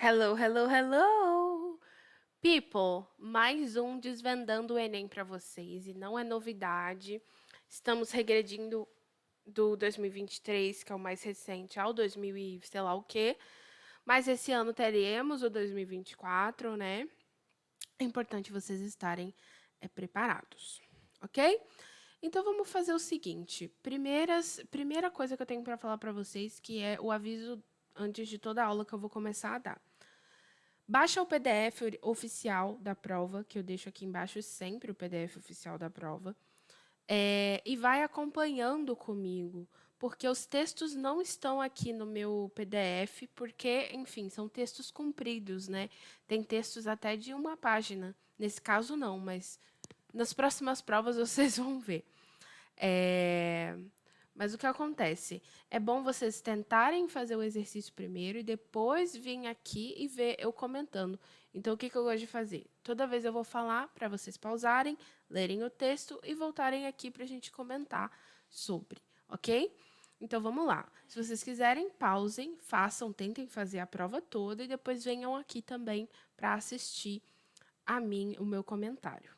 Hello, hello, hello! People, mais um Desvendando o Enem para vocês, e não é novidade. Estamos regredindo do 2023, que é o mais recente, ao 2000 e sei lá o quê. Mas esse ano teremos o 2024, né? É importante vocês estarem preparados, ok? Então vamos fazer o seguinte. Primeira coisa que eu tenho para falar para vocês, que é o aviso antes de toda a aula que eu vou começar a dar. Baixa o PDF oficial da prova, que eu deixo aqui embaixo sempre o PDF oficial da prova, e vai acompanhando comigo, porque os textos não estão aqui no meu PDF, porque, enfim, são textos compridos, né? Tem textos até de uma página. Nesse caso, não, mas nas próximas provas vocês vão ver. Mas o que acontece? É bom vocês tentarem fazer o exercício primeiro e depois vir aqui e ver eu comentando. Então, o que eu gosto de fazer? Toda vez eu vou falar para vocês pausarem, lerem o texto e voltarem aqui para a gente comentar sobre, ok? Então, vamos lá. Se vocês quiserem, pausem, façam, tentem fazer a prova toda e depois venham aqui também para assistir o meu comentário.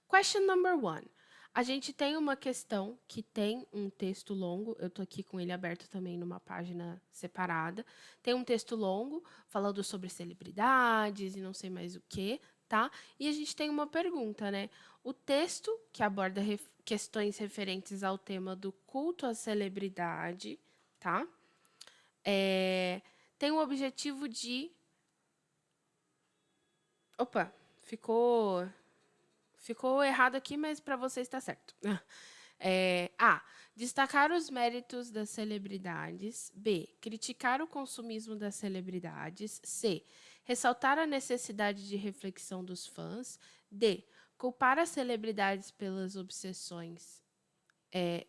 Question number one. A gente tem uma questão que tem um texto longo, eu estou aqui com ele aberto também numa página separada. Tem um texto longo falando sobre celebridades e não sei mais o que, tá? E a gente tem uma pergunta, né? O texto, que aborda questões referentes ao tema do culto à celebridade, tá? Tem o objetivo de. Opa, ficou errado aqui, mas para você está certo. A. Destacar os méritos das celebridades. B. Criticar o consumismo das celebridades. C. Ressaltar a necessidade de reflexão dos fãs. D. Culpar as celebridades pelas obsessões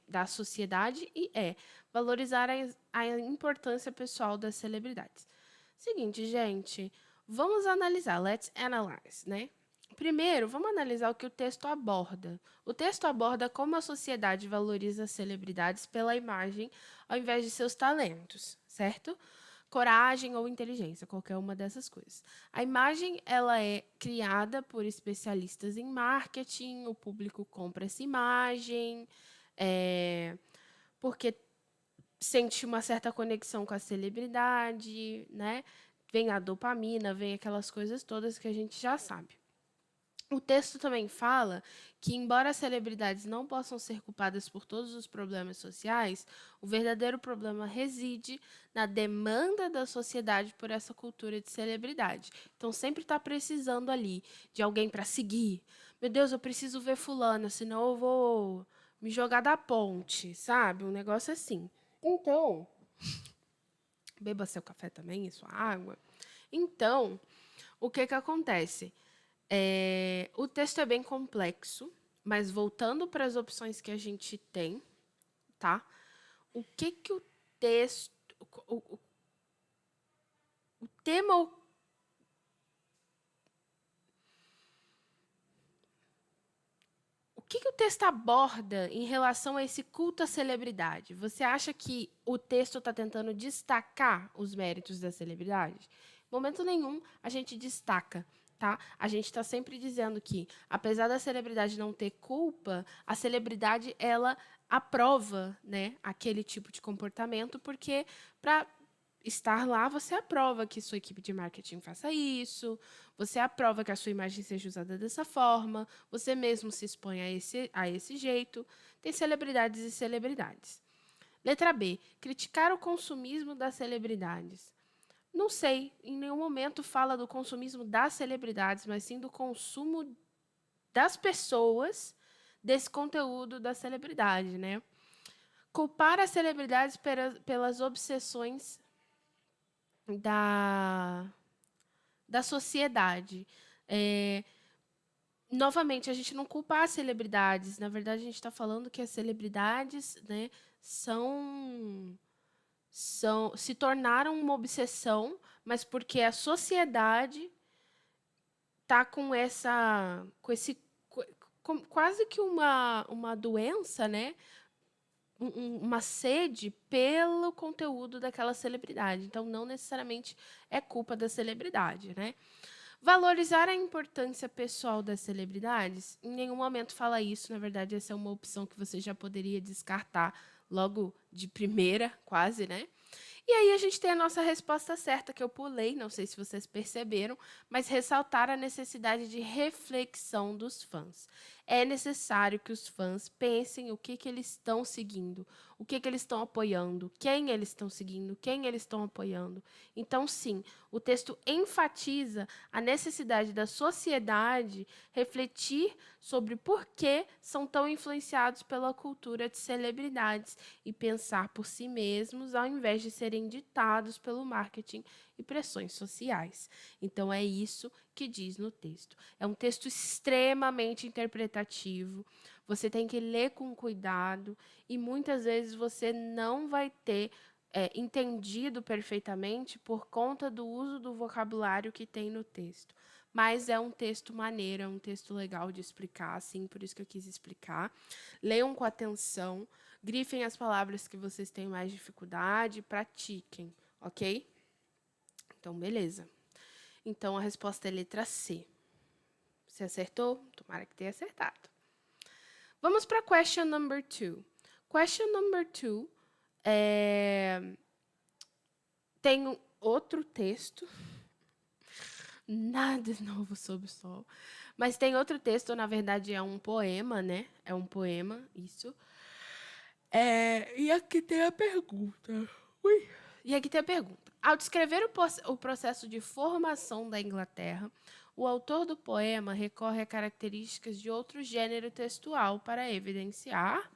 da sociedade. E E. Valorizar a importância pessoal das celebridades. Seguinte, gente, vamos analisar. Let's analyze, né? Primeiro, vamos analisar o que o texto aborda. O texto aborda como a sociedade valoriza as celebridades pela imagem ao invés de seus talentos, certo? Coragem ou inteligência, qualquer uma dessas coisas. A imagem ela é criada por especialistas em marketing, o público compra essa imagem, porque sente uma certa conexão com a celebridade, né? Vem a dopamina, vem aquelas coisas todas que a gente já sabe. O texto também fala que, embora as celebridades não possam ser culpadas por todos os problemas sociais, o verdadeiro problema reside na demanda da sociedade por essa cultura de celebridade. Então, sempre está precisando ali de alguém para seguir. Meu Deus, eu preciso ver fulana, senão eu vou me jogar da ponte, sabe? Um negócio assim. Então, beba seu café também e sua água. Então, o que acontece? O texto é bem complexo, mas voltando para as opções que a gente tem, tá? O que o texto... O tema... O que o texto aborda em relação a esse culto à celebridade? Você acha que o texto está tentando destacar os méritos da celebridade? Em momento nenhum a gente destaca. Tá? A gente está sempre dizendo que, apesar da celebridade não ter culpa, a celebridade ela aprova, né, aquele tipo de comportamento, porque para estar lá, você aprova que sua equipe de marketing faça isso, você aprova que a sua imagem seja usada dessa forma, você mesmo se expõe a esse jeito. Tem celebridades e celebridades. Letra B. Criticar o consumismo das celebridades. Não sei, em nenhum momento fala do consumismo das celebridades, mas sim do consumo das pessoas desse conteúdo da celebridade, né? Culpar as celebridades pelas obsessões da sociedade. Novamente, a gente não culpa as celebridades. Na verdade, a gente está falando que as celebridades, né, se tornaram uma obsessão, mas porque a sociedade está com quase que uma doença, né, uma sede pelo conteúdo daquela celebridade. Então, não necessariamente é culpa da celebridade, né? Valorizar a importância pessoal das celebridades? Em nenhum momento fala isso. Na verdade, essa é uma opção que você já poderia descartar logo de primeira, quase, né? E aí a gente tem a nossa resposta certa, que eu pulei, não sei se vocês perceberam, mas ressaltar a necessidade de reflexão dos fãs. É necessário que os fãs pensem o que eles estão seguindo, o que eles estão apoiando, quem eles estão seguindo, quem eles estão apoiando. Então, sim, o texto enfatiza a necessidade da sociedade refletir sobre por que são tão influenciados pela cultura de celebridades e pensar por si mesmos, ao invés de serem ditados pelo marketing e pressões sociais. Então, é isso que diz no texto. É um texto extremamente interpretativo. Você tem que ler com cuidado e muitas vezes você não vai ter entendido perfeitamente por conta do uso do vocabulário que tem no texto. Mas é um texto maneiro, é um texto legal de explicar, assim, por isso que eu quis explicar. Leiam com atenção, grifem as palavras que vocês têm mais dificuldade, pratiquem, ok? Então, beleza. Então, a resposta é letra C. Você acertou? Tomara que tenha acertado. Vamos para question number 2. Question number 2 tem outro texto. Nada novo sob o sol. Mas tem outro texto, na verdade é um poema, né? É um poema, isso. E aqui tem a pergunta. Ui. E aqui tem a pergunta. Ao descrever o processo de formação da Inglaterra, o autor do poema recorre a características de outro gênero textual para evidenciar.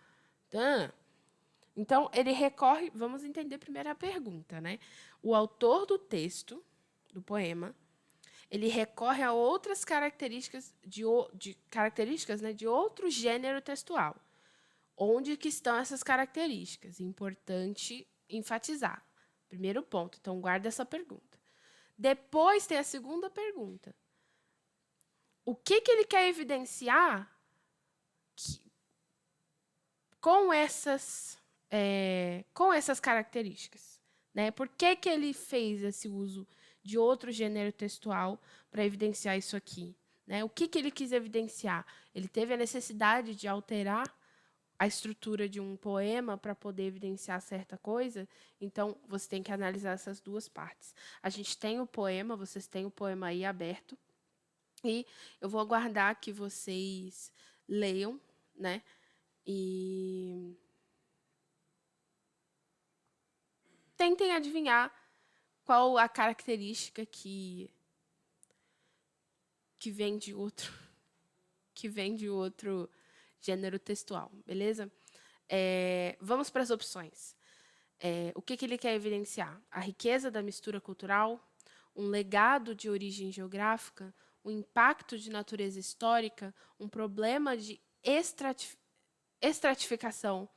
Então, ele recorre. Vamos entender primeiro a pergunta, né? O autor do texto, do poema, ele recorre a outras características características, né, de outro gênero textual. Onde que estão essas características? Importante enfatizar. Primeiro ponto. Então, guarda essa pergunta. Depois tem a segunda pergunta. O que ele quer evidenciar com essas características? Né? Por que ele fez esse uso de outro gênero textual para evidenciar isso aqui? Né? O que ele quis evidenciar? Ele teve a necessidade de alterar a estrutura de um poema para poder evidenciar certa coisa, então você tem que analisar essas duas partes. A gente tem o poema, vocês têm o poema aí aberto, e eu vou aguardar que vocês leiam, né? E tentem adivinhar qual a característica que vem de outro gênero textual, beleza? Vamos para as opções. O que ele quer evidenciar? A riqueza da mistura cultural, um legado de origem geográfica, um impacto de natureza histórica, um problema de estratificação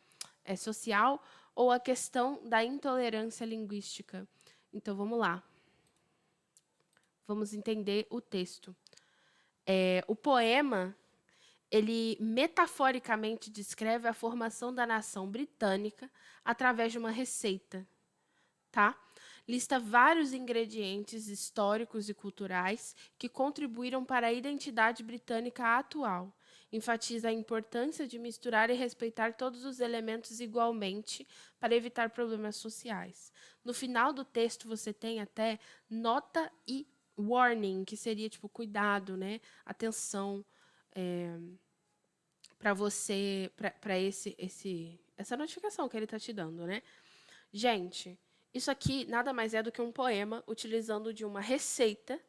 social ou a questão da intolerância linguística. Então, vamos lá. Vamos entender o texto. O poema, ele metaforicamente descreve a formação da nação britânica através de uma receita, tá? Lista vários ingredientes históricos e culturais que contribuíram para a identidade britânica atual. Enfatiza a importância de misturar e respeitar todos os elementos igualmente para evitar problemas sociais. No final do texto, você tem até nota e warning, que seria tipo cuidado, né? Atenção para você, para essa notificação que ele está te dando, né? Gente, isso aqui nada mais é do que um poema utilizando de uma receita,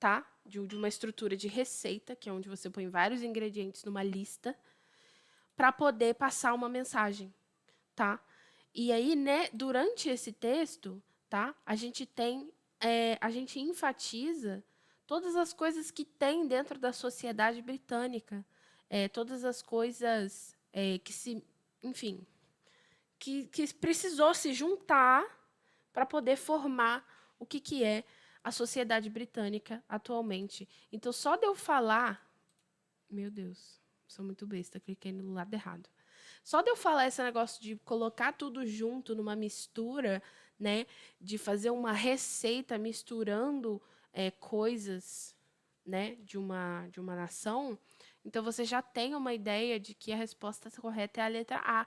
tá? De uma estrutura de receita, que é onde você põe vários ingredientes numa lista, para poder passar uma mensagem, tá? E aí, né, durante esse texto, tá? A gente enfatiza todas as coisas que tem dentro da sociedade britânica, todas as coisas enfim, que precisou se juntar para poder formar o que é a sociedade britânica atualmente. Então, só de eu falar... Meu Deus, sou muito besta, cliquei no lado errado. Só de eu falar esse negócio de colocar tudo junto numa mistura, né, de fazer uma receita misturando coisas, né, de uma nação, então você já tem uma ideia de que a resposta correta é a letra A,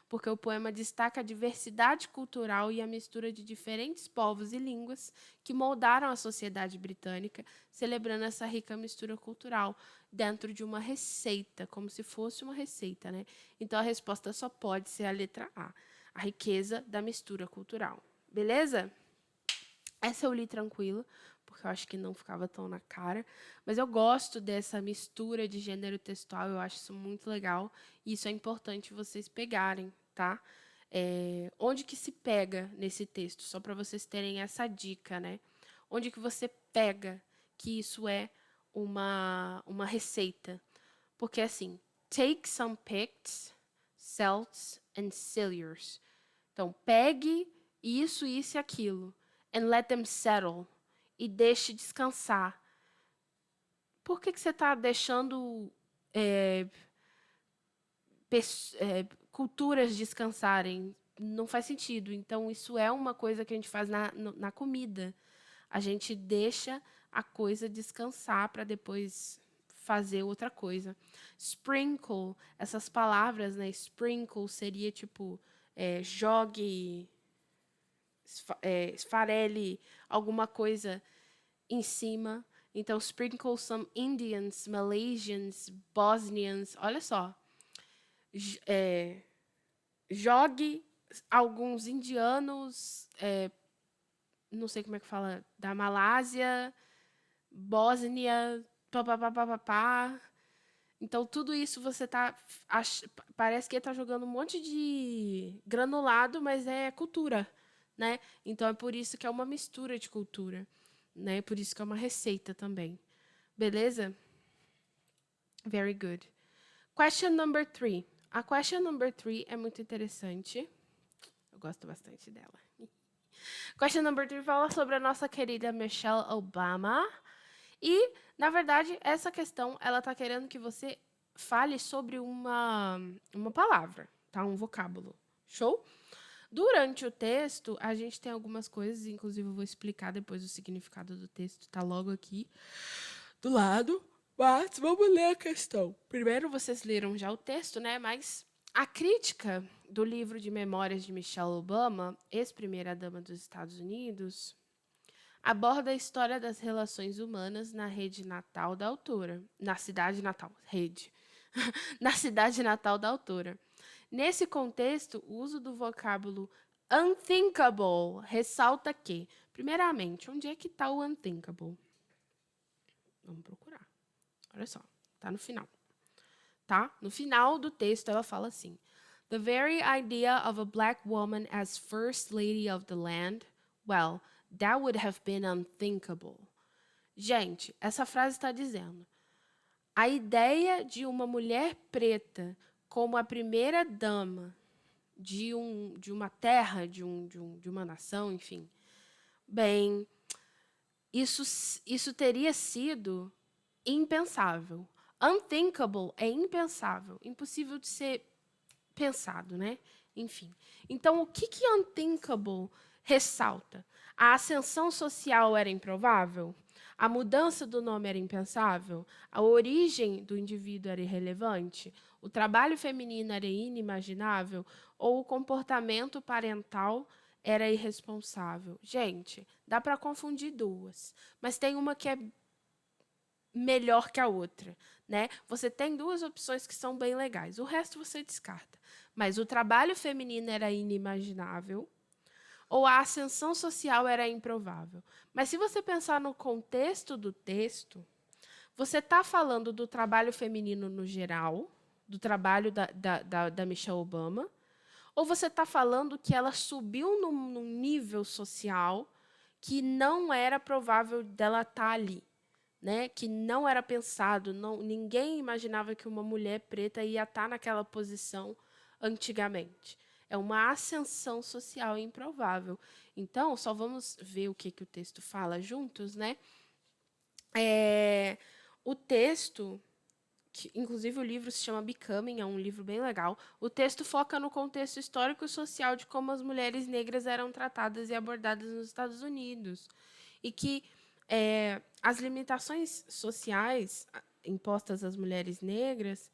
porque o poema destaca a diversidade cultural e a mistura de diferentes povos e línguas que moldaram a sociedade britânica, celebrando essa rica mistura cultural dentro de uma receita, como se fosse uma receita, né? Então a resposta só pode ser a letra A riqueza da mistura cultural. Beleza? Essa eu li tranquilo, porque eu acho que não ficava tão na cara. Mas eu gosto dessa mistura de gênero textual, eu acho isso muito legal. E isso é importante vocês pegarem, tá? Onde que se pega nesse texto? Só para vocês terem essa dica, né? Onde que você pega que isso é uma receita? Porque assim, take some picks, celts and ciliars. Então, pegue isso, isso e aquilo. And let them settle. E deixe descansar. Por que você está deixando culturas descansarem? Não faz sentido. Então, isso é uma coisa que a gente faz na comida. A gente deixa a coisa descansar para depois fazer outra coisa. Sprinkle, essas palavras, né? Sprinkle seria tipo jogue, esfarele alguma coisa em cima. Então, sprinkle some Indians, Malaysians, Bosnians. Olha só. Jogue alguns indianos, não sei como é que fala, da Malásia, Bósnia, papapá. Então, tudo isso você tá. Parece que ele tá jogando um monte de granulado, mas é cultura, né? Então, é por isso que é uma mistura de cultura, né? Por isso que é uma receita também. Beleza? Very good. Question number 3. A question number 3 é muito interessante. Eu gosto bastante dela. Question number 3 fala sobre a nossa querida Michelle Obama. E, na verdade, essa questão, ela tá querendo que você fale sobre uma palavra, tá? Um vocábulo. Show? Durante o texto, a gente tem algumas coisas, inclusive eu vou explicar depois o significado do texto, tá logo aqui do lado. Mas vamos ler a questão. Primeiro, vocês leram já o texto, né? Mas a crítica do livro de memórias de Michelle Obama, ex-primeira-dama dos Estados Unidos, aborda a história das relações humanas na rede natal da autora. Na cidade natal, rede. Na cidade natal da autora. Nesse contexto, o uso do vocábulo unthinkable ressalta que, primeiramente, onde é que está o unthinkable? Vamos procurar. Olha só, tá no final. Tá? No final do texto, ela fala assim: The very idea of a black woman as first lady of the land, well, that would have been unthinkable. Gente, essa frase está dizendo: a ideia de uma mulher preta como a primeira dama de uma terra, de uma nação, enfim. Bem, isso teria sido impensável. Unthinkable é impensável, impossível de ser pensado, né? Enfim. Então, o que unthinkable ressalta? A ascensão social era improvável? A mudança do nome era impensável? A origem do indivíduo era irrelevante? O trabalho feminino era inimaginável? Ou o comportamento parental era irresponsável? Gente, dá para confundir duas, mas tem uma que é melhor que a outra, né? Você tem duas opções que são bem legais. O resto você descarta. Mas o trabalho feminino era inimaginável ou a ascensão social era improvável. Mas se você pensar no contexto do texto, você está falando do trabalho feminino no geral, do trabalho da Michelle Obama, ou você está falando que ela subiu num nível social que não era provável dela estar ali, né? Que não era pensado, ninguém imaginava que uma mulher preta ia estar naquela posição antigamente. É uma ascensão social improvável. Então, só vamos ver o que o texto fala juntos, né? O texto inclusive o livro se chama Becoming, é um livro bem legal. O texto foca no contexto histórico e social de como as mulheres negras eram tratadas e abordadas nos Estados Unidos. E que as limitações sociais impostas às mulheres negras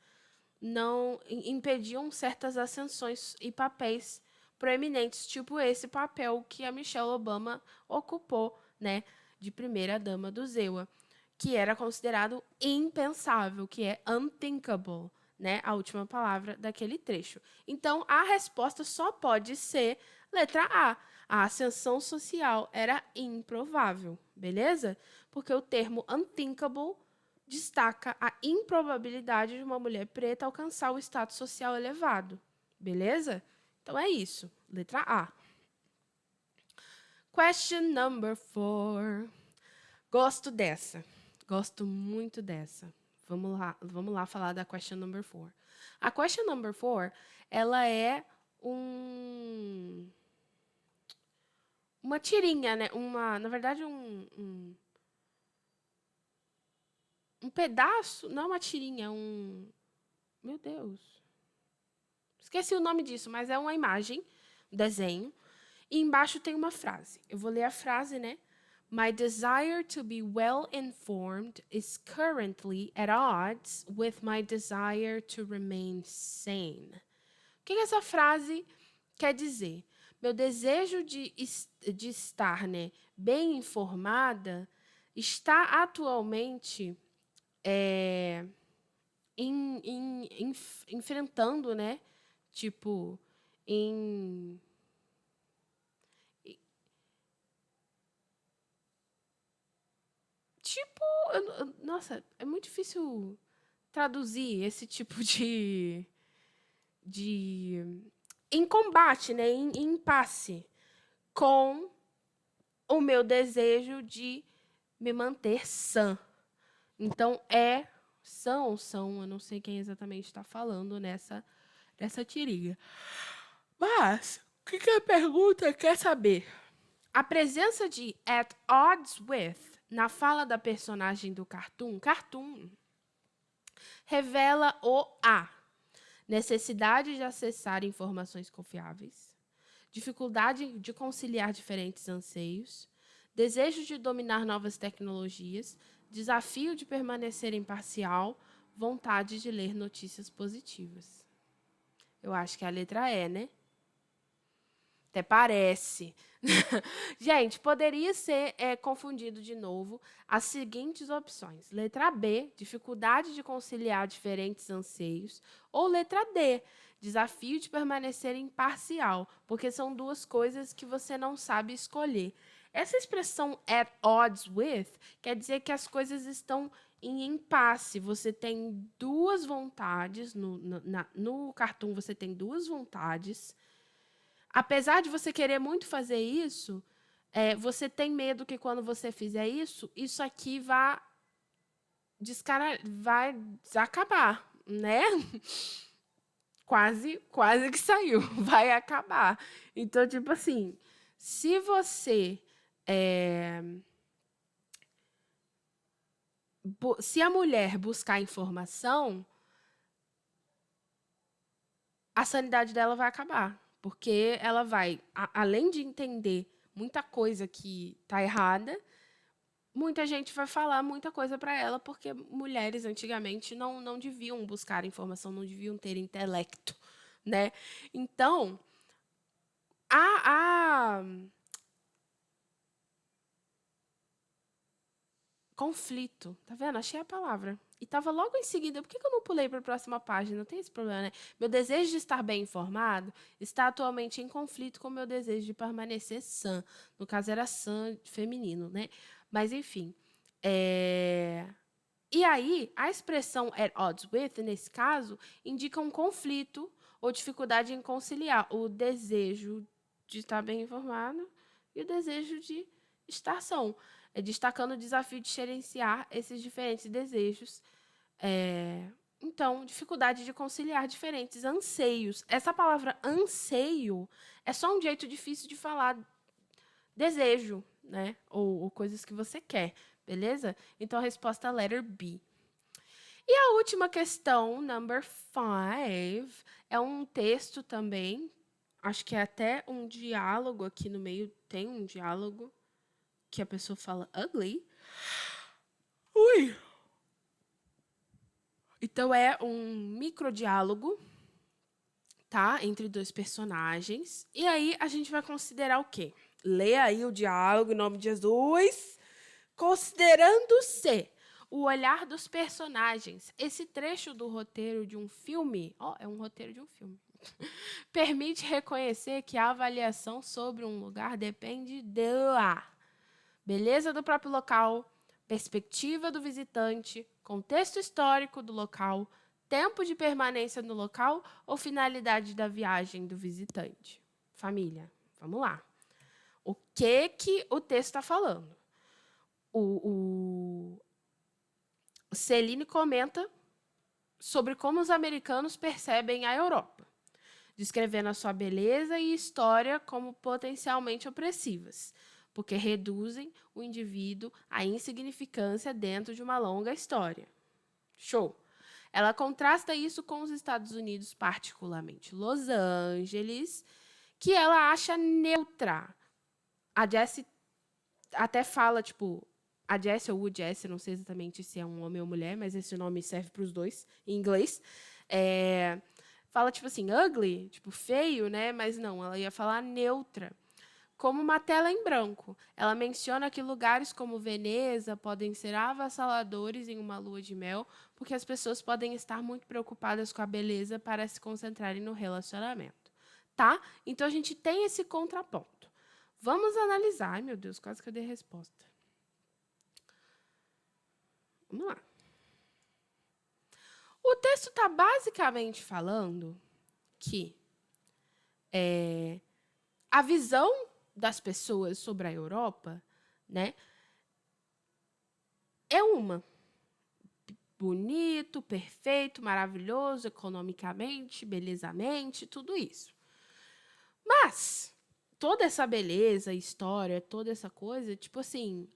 não impediam certas ascensões e papéis proeminentes, tipo esse papel que a Michelle Obama ocupou, né, de primeira-dama do ZEUA, que era considerado impensável, que é unthinkable, né, a última palavra daquele trecho. Então, a resposta só pode ser letra A. A ascensão social era improvável, beleza? Porque o termo unthinkable destaca a improbabilidade de uma mulher preta alcançar o status social elevado, beleza? Então é isso, letra A. Question number 4. Gosto dessa. Gosto muito dessa. Vamos lá falar da question number 4. A question number 4, ela é uma tirinha, né? Na verdade, um pedaço, não uma tirinha, meu Deus. Esqueci o nome disso, mas é uma imagem, um desenho, e embaixo tem uma frase. Eu vou ler a frase, né? My desire to be well informed is currently at odds with my desire to remain sane. O que essa frase quer dizer? Meu desejo de estar, né, bem informada está atualmente enfrentando, né, tipo, nossa, é muito difícil traduzir esse tipo de em combate, né, em impasse com o meu desejo de me manter sã. Então, são, eu não sei quem exatamente está falando nessa tirinha. Mas, o que a pergunta quer saber? A presença de at odds with na fala da personagem do cartoon revela a necessidade de acessar informações confiáveis, dificuldade de conciliar diferentes anseios, desejo de dominar novas tecnologias, desafio de permanecer imparcial, vontade de ler notícias positivas. Eu acho que é a letra E, né? Até parece. Gente, poderia ser confundido de novo as seguintes opções. Letra B, dificuldade de conciliar diferentes anseios. Ou letra D, desafio de permanecer imparcial, porque são duas coisas que você não sabe escolher. Essa expressão at odds with quer dizer que as coisas estão em impasse. Você tem duas vontades, no cartoon você tem duas vontades. Apesar de você querer muito fazer isso, você tem medo que quando você fizer isso, isso aqui vai acabar, né? Quase que saiu, vai acabar. Então, tipo assim, se você se a mulher buscar informação, a sanidade dela vai acabar. Porque ela vai, além de entender muita coisa que está errada, muita gente vai falar muita coisa para ela, porque mulheres antigamente não deviam buscar informação, não deviam ter intelecto, né? Então, conflito, tá vendo? Achei a palavra. E estava logo em seguida, por que eu não pulei para a próxima página? Não tem esse problema, né? Meu desejo de estar bem informado está atualmente em conflito com o meu desejo de permanecer sã. No caso, era sã feminino, né? Mas, enfim. E aí, a expressão at odds with, nesse caso, indica um conflito ou dificuldade em conciliar o desejo de estar bem informado e o desejo de estar são, destacando o desafio de gerenciar esses diferentes desejos. Então, dificuldade de conciliar diferentes anseios. Essa palavra anseio é só um jeito difícil de falar desejo, né? Ou coisas que você quer, beleza? Então, a resposta é letter B. E a última questão, number 5, é um texto também. Acho que é até um diálogo aqui no meio. Tem um diálogo que a pessoa fala ugly. Ui! Então é um microdiálogo, tá? Entre dois personagens. E aí a gente vai considerar o quê? Lê aí o diálogo em nome de Jesus. Considerando-se o olhar dos personagens, esse trecho do roteiro de um filme, é um roteiro de um filme, permite reconhecer que a avaliação sobre um lugar depende da beleza do próprio local, perspectiva do visitante, contexto histórico do local, tempo de permanência no local ou finalidade da viagem do visitante. Família, vamos lá. O que o texto está falando? O Celine comenta sobre como os americanos percebem a Europa, descrevendo a sua beleza e história como potencialmente opressivas, porque reduzem o indivíduo à insignificância dentro de uma longa história. Show! Ela contrasta isso com os Estados Unidos, particularmente Los Angeles, que ela acha neutra. A Jessie até fala, tipo, a Jessie ou o Jessie, não sei exatamente se é um homem ou mulher, mas esse nome serve para os dois, em inglês. Fala, tipo assim, ugly, tipo, feio, né? Mas não, ela ia falar neutra. Como uma tela em branco. Ela menciona que lugares como Veneza podem ser avassaladores em uma lua de mel, porque as pessoas podem estar muito preocupadas com a beleza para se concentrarem no relacionamento. Tá? Então, a gente tem esse contraponto. Vamos analisar. Ai, meu Deus, quase que eu dei a resposta. Vamos lá. O texto está basicamente falando que a visão das pessoas sobre a Europa, né, é uma. Bonito, perfeito, maravilhoso, economicamente, belezamente, tudo isso. Mas toda essa beleza, história, toda essa coisa, tipo assim,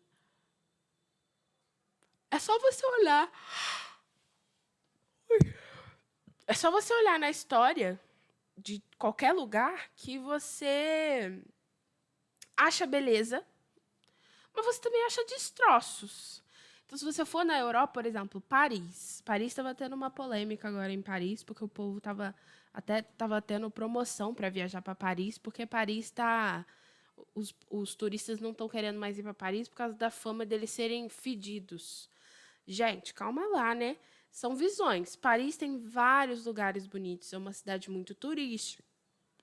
é só você olhar. É só você olhar na história de qualquer lugar que você acha beleza, mas você também acha destroços. Então, se você for na Europa, por exemplo, Paris. Paris estava tendo uma polêmica agora em Paris, porque o povo estava tendo promoção para viajar para Paris, porque Paris está... Os turistas não estão querendo mais ir para Paris por causa da fama deles serem fedidos. Gente, calma lá, né? São visões. Paris tem vários lugares bonitos. É uma cidade muito turística.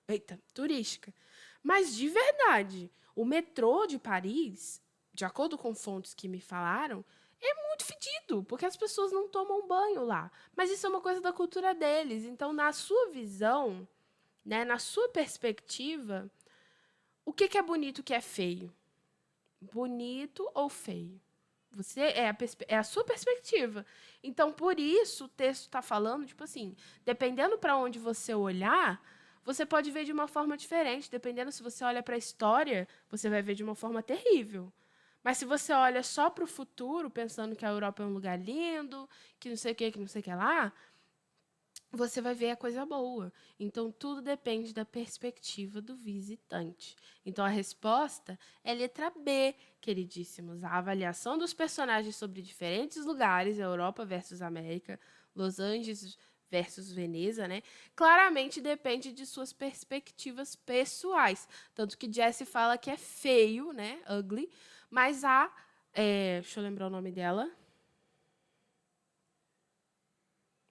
Eita, turística. Mas, de verdade, o metrô de Paris, de acordo com fontes que me falaram, é muito fedido, porque as pessoas não tomam banho lá. Mas isso é uma coisa da cultura deles. Então, na sua visão, né, na sua perspectiva, o que é bonito, o que é feio? Bonito ou feio? Você é a sua perspectiva. Então, por isso, o texto está falando, tipo assim, dependendo para onde você olhar, você pode ver de uma forma diferente. Dependendo se você olha para a história, você vai ver de uma forma terrível. Mas se você olha só para o futuro, pensando que a Europa é um lugar lindo, que não sei o que não sei o que lá, você vai ver a coisa boa. Então, tudo depende da perspectiva do visitante. Então, a resposta é letra B, queridíssimos. A avaliação dos personagens sobre diferentes lugares, Europa versus América, Los Angeles versus Veneza, né? Claramente depende de suas perspectivas pessoais. Tanto que Jessie fala que é feio, né? Ugly. Mas deixa eu lembrar o nome dela.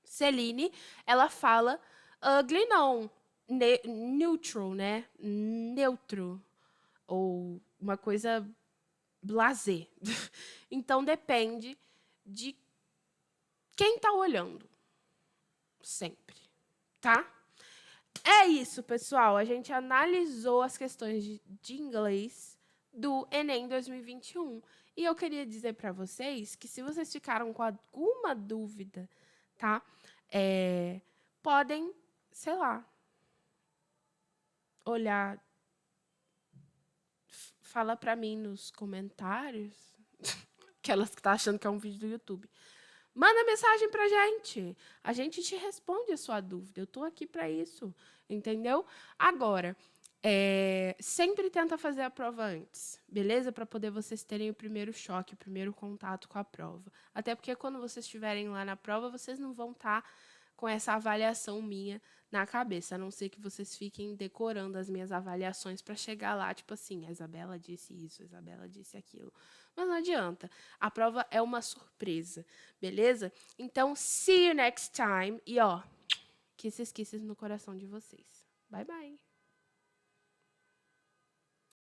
Celine, ela fala ugly não, neutral, né? Neutro. Ou uma coisa blasé. Então depende de quem tá olhando. Sempre. Tá? É isso, pessoal. A gente analisou as questões de inglês do Enem 2021. E eu queria dizer para vocês que se vocês ficaram com alguma dúvida, tá? Podem, sei lá, olhar, fala para mim nos comentários, aquelas que tá achando que é um vídeo do YouTube. Manda mensagem pra gente. A gente te responde a sua dúvida. Eu tô aqui para isso, entendeu? Agora, sempre tenta fazer a prova antes, beleza? Para poder vocês terem o primeiro choque, o primeiro contato com a prova. Até porque quando vocês estiverem lá na prova, vocês não vão estar com essa avaliação minha na cabeça, a não ser que vocês fiquem decorando as minhas avaliações para chegar lá, tipo assim, a Isabela disse isso, a Isabela disse aquilo. Mas não adianta, a prova é uma surpresa, beleza? Então, see you next time. E ó, kisses no coração de vocês. Bye, bye.